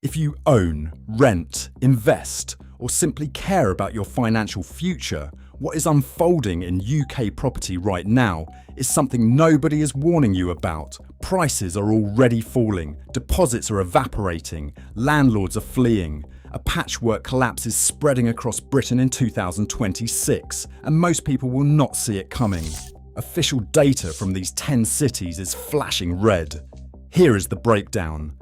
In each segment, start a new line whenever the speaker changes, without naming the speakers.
If you own, rent, invest, or simply care about your financial future, what is unfolding in UK property right now is something nobody is warning you about. Prices are already falling, deposits are evaporating, landlords are fleeing. A patchwork collapse is spreading across Britain in 2026, and most people will not see it coming. Official data from these 10 cities is flashing red. Here is the breakdown.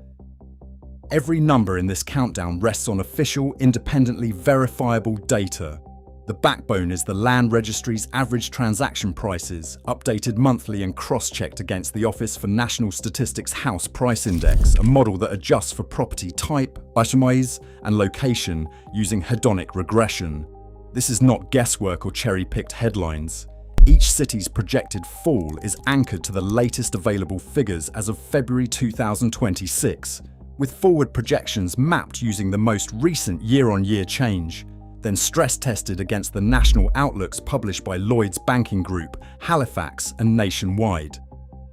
Every number in this countdown rests on official, independently verifiable data. The backbone is the Land Registry's average transaction prices, updated monthly and cross-checked against the Office for National Statistics House Price Index, a model that adjusts for property type, itemize, and location using hedonic regression. This is not guesswork or cherry-picked headlines. Each city's projected fall is anchored to the latest available figures as of February 2026. With forward projections mapped using the most recent year-on-year change, then stress-tested against the national outlooks published by Lloyds Banking Group, Halifax and Nationwide.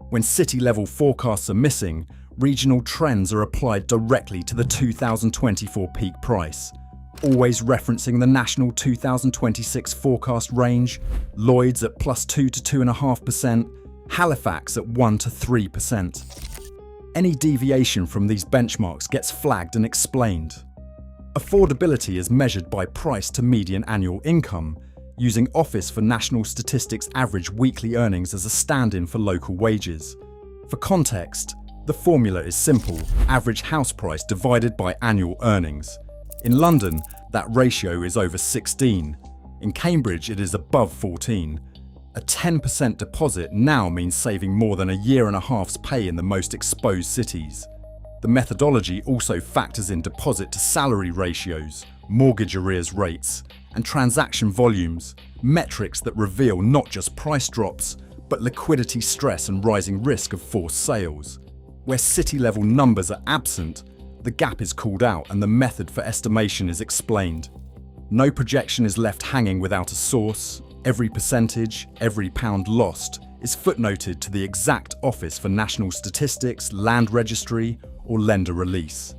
When city-level forecasts are missing, regional trends are applied directly to the 2024 peak price. Always referencing the national 2026 forecast range, Lloyds at +2 to 2.5%, Halifax at 1 to 3%. Any deviation from these benchmarks gets flagged and explained. Affordability is measured by price to median annual income, using Office for National Statistics average weekly earnings as a stand-in for local wages. For context, the formula is simple: average house price divided by annual earnings. In London, that ratio is over 16. In Cambridge, it is above 14. A 10% deposit now means saving more than a year and a half's pay in the most exposed cities. The methodology also factors in deposit to salary ratios, mortgage arrears rates, and transaction volumes, metrics that reveal not just price drops, but liquidity stress and rising risk of forced sales. Where city-level numbers are absent, the gap is called out and the method for estimation is explained. No projection is left hanging without a source. Every percentage, every pound lost, is footnoted to the exact Office for National Statistics, Land Registry, or lender release.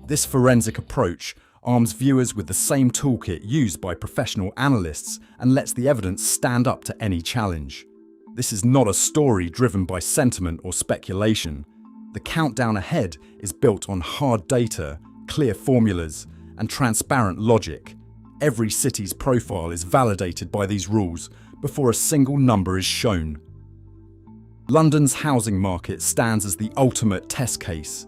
This forensic approach arms viewers with the same toolkit used by professional analysts and lets the evidence stand up to any challenge. This is not a story driven by sentiment or speculation. The countdown ahead is built on hard data, clear formulas, and transparent logic. Every city's profile is validated by these rules before a single number is shown. London's housing market stands as the ultimate test case.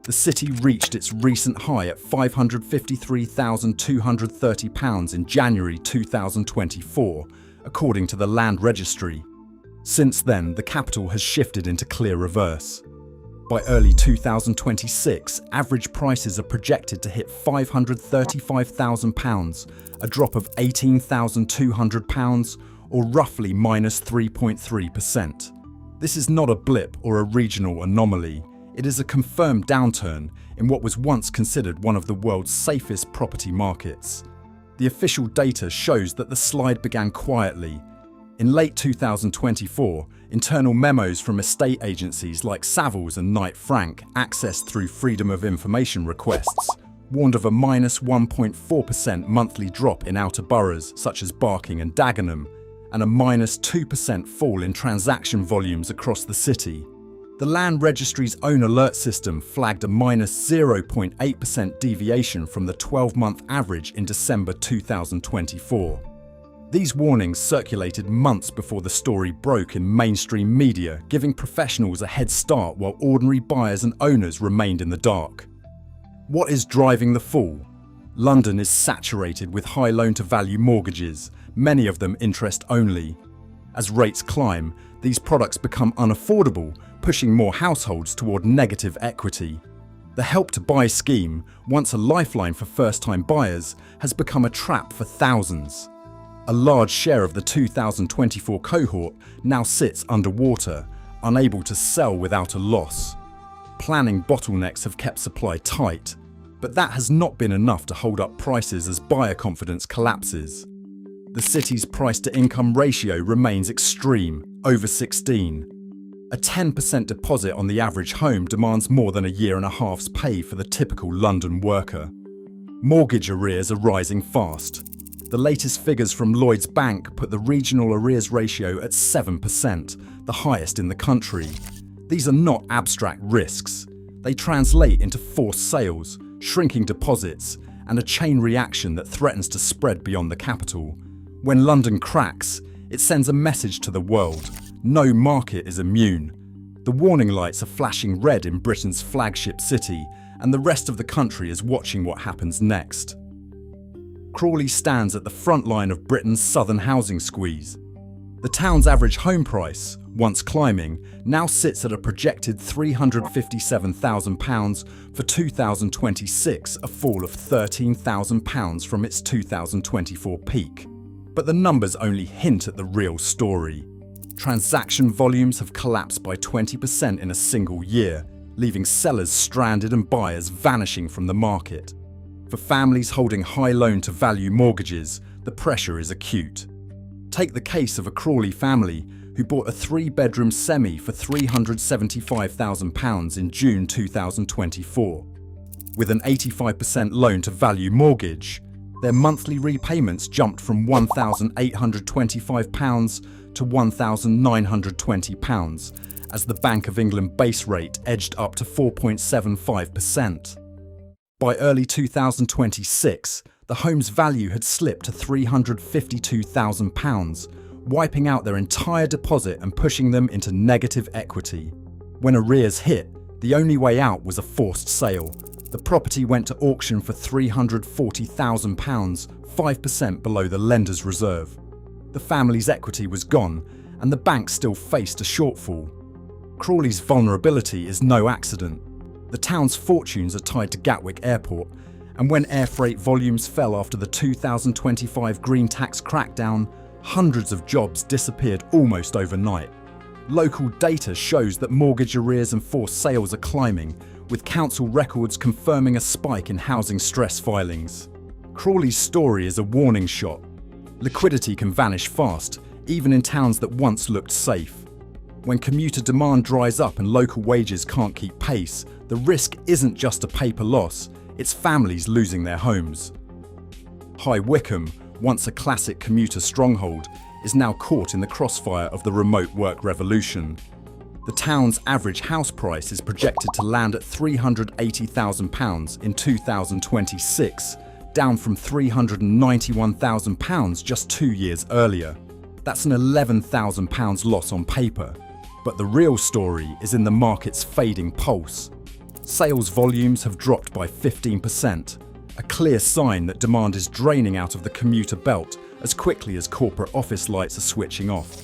The city reached its recent high at £553,230 in January 2024, according to the Land Registry. Since then, the capital has shifted into clear reverse. By early 2026, average prices are projected to hit £535,000, a drop of £18,200, or roughly minus 3.3%. This is not a blip or a regional anomaly. It is a confirmed downturn in what was once considered one of the world's safest property markets. The official data shows that the slide began quietly. In late 2024, internal memos from estate agencies like Savills and Knight Frank, accessed through Freedom of Information requests, warned of a minus 1.4% monthly drop in outer boroughs such as Barking and Dagenham, and a minus 2% fall in transaction volumes across the city. The Land Registry's own alert system flagged a minus 0.8% deviation from the 12-month average in December 2024. These warnings circulated months before the story broke in mainstream media, giving professionals a head start while ordinary buyers and owners remained in the dark. What is driving the fall? London is saturated with high loan-to-value mortgages, many of them interest-only. As rates climb, these products become unaffordable, pushing more households toward negative equity. The Help to Buy scheme, once a lifeline for first-time buyers, has become a trap for thousands. A large share of the 2024 cohort now sits underwater, unable to sell without a loss. Planning bottlenecks have kept supply tight, but that has not been enough to hold up prices as buyer confidence collapses. The city's price-to-income ratio remains extreme, over 16. A 10% deposit on the average home demands more than a year and a half's pay for the typical London worker. Mortgage arrears are rising fast. The latest figures from Lloyds Bank put the regional arrears ratio at 7%, the highest in the country. These are not abstract risks. They translate into forced sales, shrinking deposits, and a chain reaction that threatens to spread beyond the capital. When London cracks, it sends a message to the world. No market is immune. The warning lights are flashing red in Britain's flagship city, and the rest of the country is watching what happens next. Crawley stands at the front line of Britain's southern housing squeeze. The town's average home price, once climbing, now sits at a projected £357,000 for 2026, a fall of £13,000 from its 2024 peak. But the numbers only hint at the real story. Transaction volumes have collapsed by 20% in a single year, leaving sellers stranded and buyers vanishing from the market. For families holding high loan-to-value mortgages, the pressure is acute. Take the case of a Crawley family who bought a 3-bedroom semi for £375,000 in June 2024. With an 85% loan-to-value mortgage, their monthly repayments jumped from £1,825 to £1,920 as the Bank of England base rate edged up to 4.75%. By early 2026, the home's value had slipped to £352,000, wiping out their entire deposit and pushing them into negative equity. When arrears hit, the only way out was a forced sale. The property went to auction for £340,000, 5% below the lender's reserve. The family's equity was gone, and the bank still faced a shortfall. Crawley's vulnerability is no accident. The town's fortunes are tied to Gatwick Airport, and when air freight volumes fell after the 2025 green tax crackdown, hundreds of jobs disappeared almost overnight. Local data shows that mortgage arrears and forced sales are climbing, with council records confirming a spike in housing stress filings. Crawley's story is a warning shot. Liquidity can vanish fast, even in towns that once looked safe. When commuter demand dries up and local wages can't keep pace, the risk isn't just a paper loss, it's families losing their homes. High Wycombe, once a classic commuter stronghold, is now caught in the crossfire of the remote work revolution. The town's average house price is projected to land at £380,000 in 2026, down from £391,000 just 2 years earlier. That's an £11,000 loss on paper. But the real story is in the market's fading pulse. Sales volumes have dropped by 15%, a clear sign that demand is draining out of the commuter belt as quickly as corporate office lights are switching off.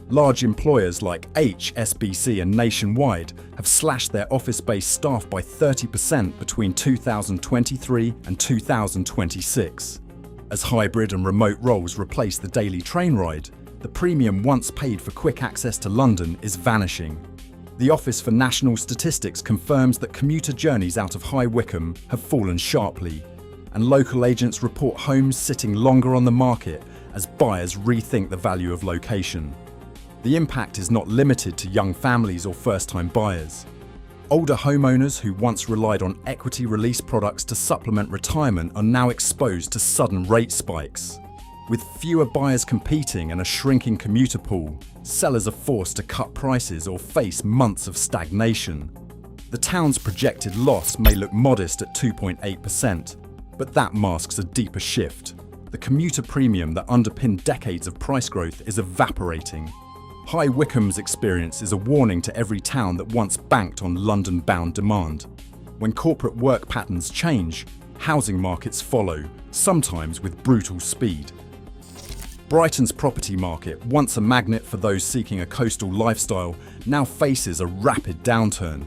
Large employers like HSBC and Nationwide have slashed their office-based staff by 30% between 2023 and 2026. As hybrid and remote roles replace the daily train ride, the premium once paid for quick access to London is vanishing. The Office for National Statistics confirms that commuter journeys out of High Wycombe have fallen sharply, and local agents report homes sitting longer on the market as buyers rethink the value of location. The impact is not limited to young families or first-time buyers. Older homeowners who once relied on equity release products to supplement retirement are now exposed to sudden rate spikes. With fewer buyers competing and a shrinking commuter pool, sellers are forced to cut prices or face months of stagnation. The town's projected loss may look modest at 2.8%, but that masks a deeper shift. The commuter premium that underpinned decades of price growth is evaporating. High Wycombe's experience is a warning to every town that once banked on London-bound demand. When corporate work patterns change, housing markets follow, sometimes with brutal speed. Brighton's property market, once a magnet for those seeking a coastal lifestyle, now faces a rapid downturn.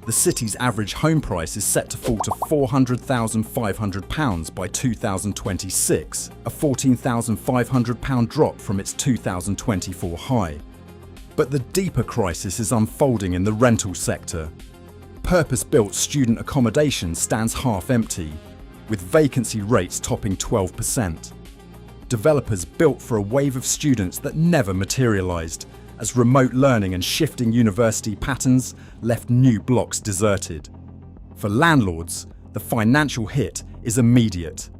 The city's average home price is set to fall to £400,500 by 2026, a £14,500 drop from its 2024 high. But the deeper crisis is unfolding in the rental sector. Purpose-built student accommodation stands half empty, with vacancy rates topping 12%. Developers built for a wave of students that never materialised, as remote learning and shifting university patterns left new blocks deserted. For landlords, the financial hit is immediate.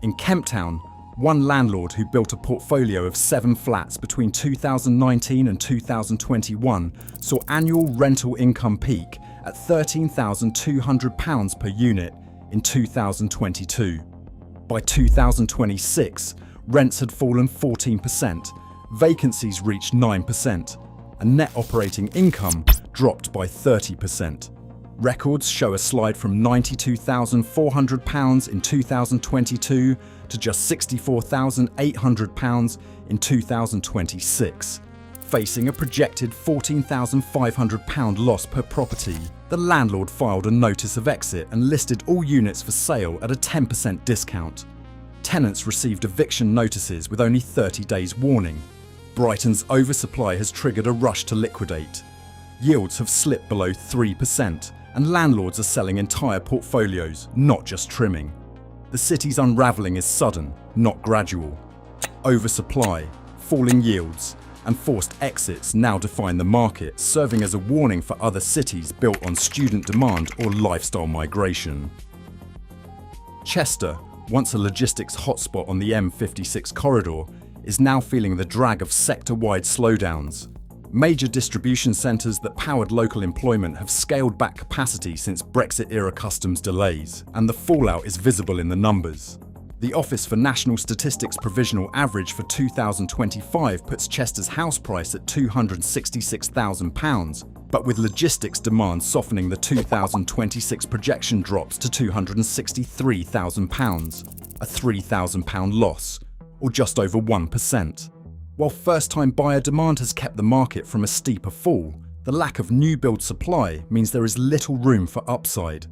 In Kemp Town, one landlord who built a portfolio of 7 flats between 2019 and 2021 saw annual rental income peak at £13,200 per unit in 2022. By 2026, rents had fallen 14%, vacancies reached 9%, and net operating income dropped by 30%. Records show a slide from £92,400 in 2022 to just £64,800 in 2026. Facing a projected £14,500 loss per property, the landlord filed a notice of exit and listed all units for sale at a 10% discount. Tenants received eviction notices with only 30 days warning. Brighton's oversupply has triggered a rush to liquidate. Yields have slipped below 3%, and landlords are selling entire portfolios, not just trimming. The city's unravelling is sudden, not gradual. Oversupply, falling yields, and forced exits now define the market, serving as a warning for other cities built on student demand or lifestyle migration. Chester, once a logistics hotspot on the M56 corridor, is now feeling the drag of sector-wide slowdowns. Major distribution centres that powered local employment have scaled back capacity since Brexit-era customs delays, and the fallout is visible in the numbers. The Office for National Statistics provisional average for 2025 puts Chester's house price at £266,000, but with logistics demand softening, the 2026 projection drops to £263,000, a £3,000 loss, or just over 1%. While first-time buyer demand has kept the market from a steeper fall, the lack of new build supply means there is little room for upside.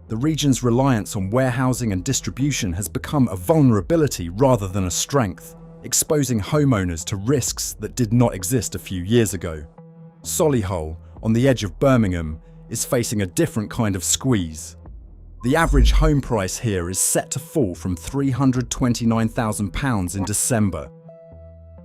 The region's reliance on warehousing and distribution has become a vulnerability rather than a strength, exposing homeowners to risks that did not exist a few years ago. Solihull, on the edge of Birmingham, is facing a different kind of squeeze. The average home price here is set to fall from £329,000 in December,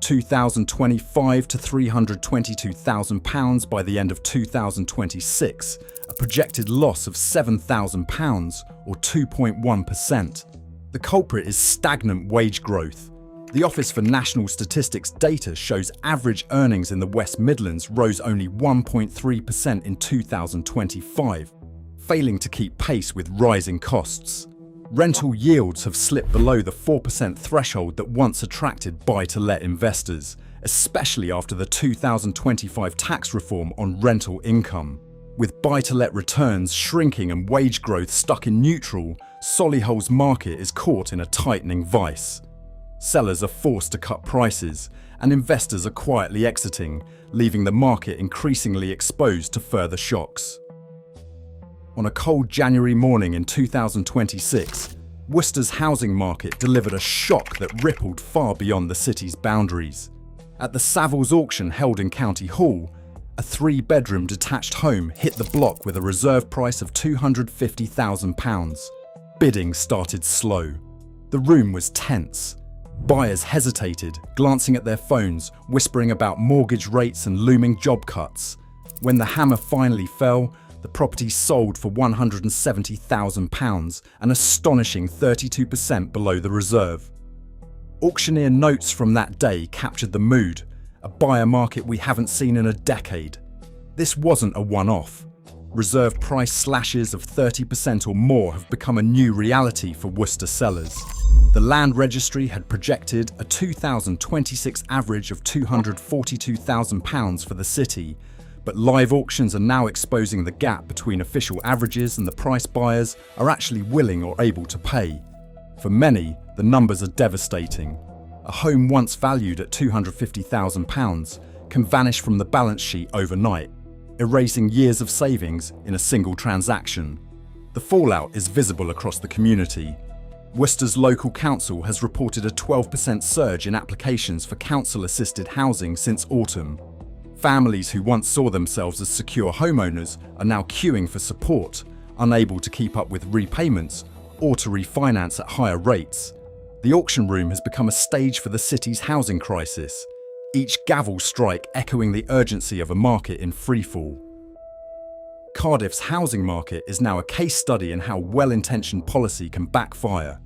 2025 to £322,000 by the end of 2026, a projected loss of £7,000 or 2.1%. The culprit is stagnant wage growth. The Office for National Statistics data shows average earnings in the West Midlands rose only 1.3% in 2025, failing to keep pace with rising costs. Rental yields have slipped below the 4% threshold that once attracted buy-to-let investors, especially after the 2025 tax reform on rental income. With buy-to-let returns shrinking and wage growth stuck in neutral, Solihull's market is caught in a tightening vice. Sellers are forced to cut prices, and investors are quietly exiting, leaving the market increasingly exposed to further shocks. On a cold January morning in 2026, Worcester's housing market delivered a shock that rippled far beyond the city's boundaries. At the Savills auction held in County Hall, a 3-bedroom detached home hit the block with a reserve price of £250,000. Bidding started slow. The room was tense. Buyers hesitated, glancing at their phones, whispering about mortgage rates and looming job cuts. When the hammer finally fell, the property sold for £170,000, an astonishing 32% below the reserve. Auctioneer notes from that day captured the mood, a buyer market we haven't seen in a decade. This wasn't a one-off. Reserve price slashes of 30% or more have become a new reality for Worcester sellers. The Land Registry had projected a 2026 average of £242,000 for the city, but live auctions are now exposing the gap between official averages and the price buyers are actually willing or able to pay. For many, the numbers are devastating. A home once valued at £250,000 can vanish from the balance sheet overnight, erasing years of savings in a single transaction. The fallout is visible across the community. Worcester's local council has reported a 12% surge in applications for council-assisted housing since autumn. Families who once saw themselves as secure homeowners are now queuing for support, unable to keep up with repayments or to refinance at higher rates. The auction room has become a stage for the city's housing crisis. each gavel strike echoing the urgency of a market in freefall. Cardiff's housing market is now a case study in how well-intentioned policy can backfire.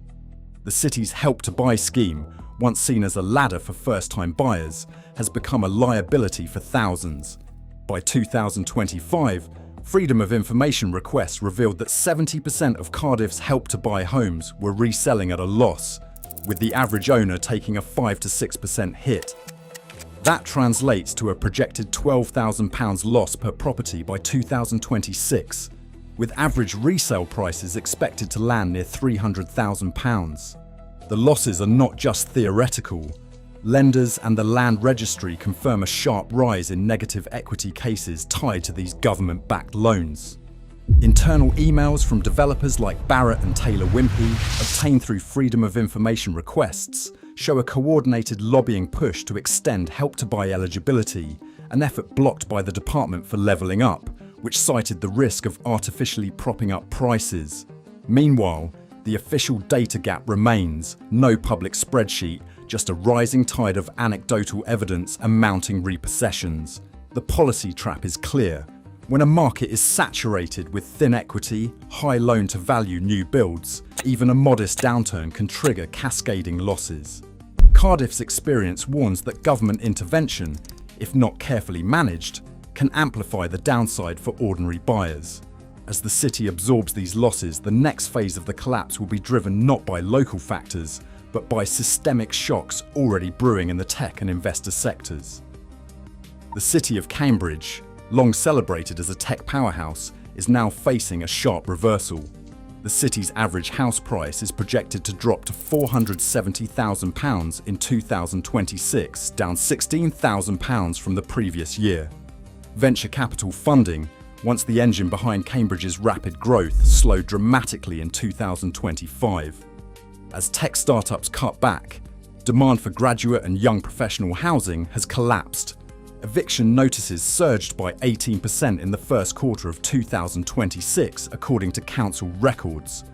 The city's Help to Buy scheme, once seen as a ladder for first-time buyers, has become a liability for thousands. By 2025, Freedom of Information requests revealed that 70% of Cardiff's Help to Buy homes were reselling at a loss, with the average owner taking a 5 to 6% hit. That translates to a projected £12,000 loss per property by 2026, with average resale prices expected to land near £300,000. The losses are not just theoretical. Lenders and the Land Registry confirm a sharp rise in negative equity cases tied to these government-backed loans. Internal emails from developers like Barrett and Taylor Wimpey, obtained through Freedom of Information requests, show a coordinated lobbying push to extend Help to Buy eligibility, an effort blocked by the Department for Levelling Up, which cited the risk of artificially propping up prices. Meanwhile, the official data gap remains, no public spreadsheet, just a rising tide of anecdotal evidence and mounting repossessions. The policy trap is clear. When a market is saturated with thin equity, high loan-to-value new builds, even a modest downturn can trigger cascading losses. Cardiff's experience warns that government intervention, if not carefully managed, can amplify the downside for ordinary buyers. As the city absorbs these losses, the next phase of the collapse will be driven not by local factors, but by systemic shocks already brewing in the tech and investor sectors. The city of Cambridge, long celebrated as a tech powerhouse, is now facing a sharp reversal. The city's average house price is projected to drop to £470,000 in 2026, down £16,000 from the previous year. Venture capital funding, once the engine behind Cambridge's rapid growth, slowed dramatically in 2025. As tech startups cut back, demand for graduate and young professional housing has collapsed. Eviction notices surged by 18% in the first quarter of 2026, according to council records.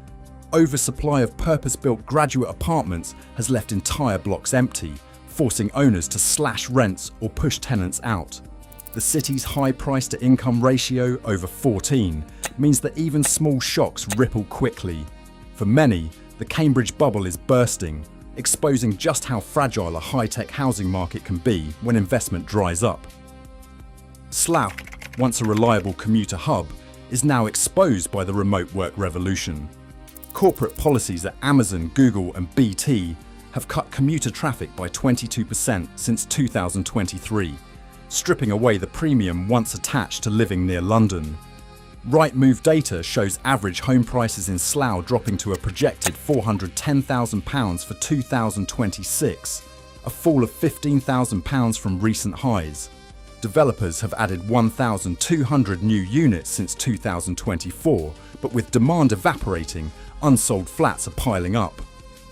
Oversupply of purpose-built graduate apartments has left entire blocks empty, forcing owners to slash rents or push tenants out. The city's high price-to-income ratio, over 14, means that even small shocks ripple quickly. For many, the Cambridge bubble is bursting, exposing just how fragile a high-tech housing market can be when investment dries up. Slough, once a reliable commuter hub, is now exposed by the remote work revolution. Corporate policies at Amazon, Google and BT have cut commuter traffic by 22% since 2023, stripping away the premium once attached to living near London. Rightmove data shows average home prices in Slough dropping to a projected £410,000 for 2026, a fall of £15,000 from recent highs. Developers have added 1,200 new units since 2024, but with demand evaporating, unsold flats are piling up.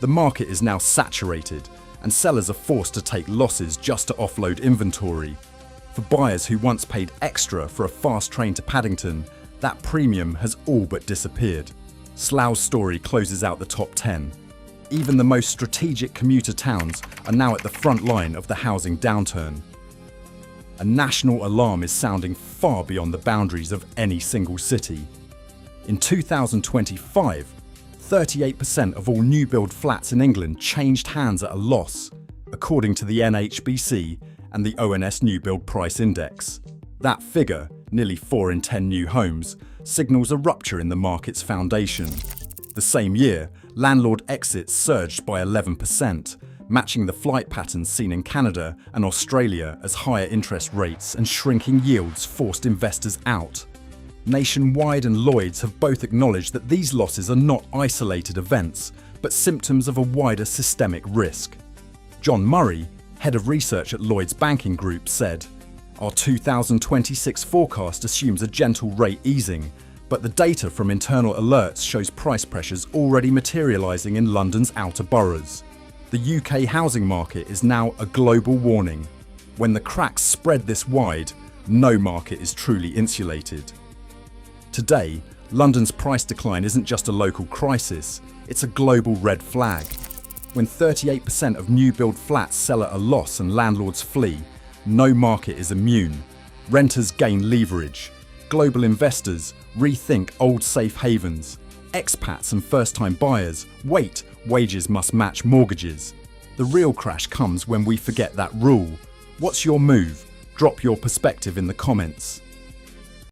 The market is now saturated, and sellers are forced to take losses just to offload inventory. For buyers who once paid extra for a fast train to Paddington, that premium has all but disappeared. Slough's story closes out the top 10. Even the most strategic commuter towns are now at the front line of the housing downturn. A national alarm is sounding far beyond the boundaries of any single city. In 2025, 38% of all new build flats in England changed hands at a loss, according to the NHBC and the ONS New Build Price Index. That figure, nearly 4 in 10 new homes, signals a rupture in the market's foundation. The same year, landlord exits surged by 11%, matching the flight patterns seen in Canada and Australia as higher interest rates and shrinking yields forced investors out. Nationwide and Lloyds have both acknowledged that these losses are not isolated events, but symptoms of a wider systemic risk. John Murray, head of research at Lloyds Banking Group, said, "Our 2026 forecast assumes a gentle rate easing, but the data from internal alerts shows price pressures already materialising in London's outer boroughs. The UK housing market is now a global warning. When the cracks spread this wide, no market is truly insulated." Today, London's price decline isn't just a local crisis, it's a global red flag. When 38% of new build flats sell at a loss and landlords flee, no market is immune. Renters gain leverage. Global investors rethink old safe havens. Expats and first-time buyers wait, wages must match mortgages. The real crash comes when we forget that rule. What's your move? Drop your perspective in the comments.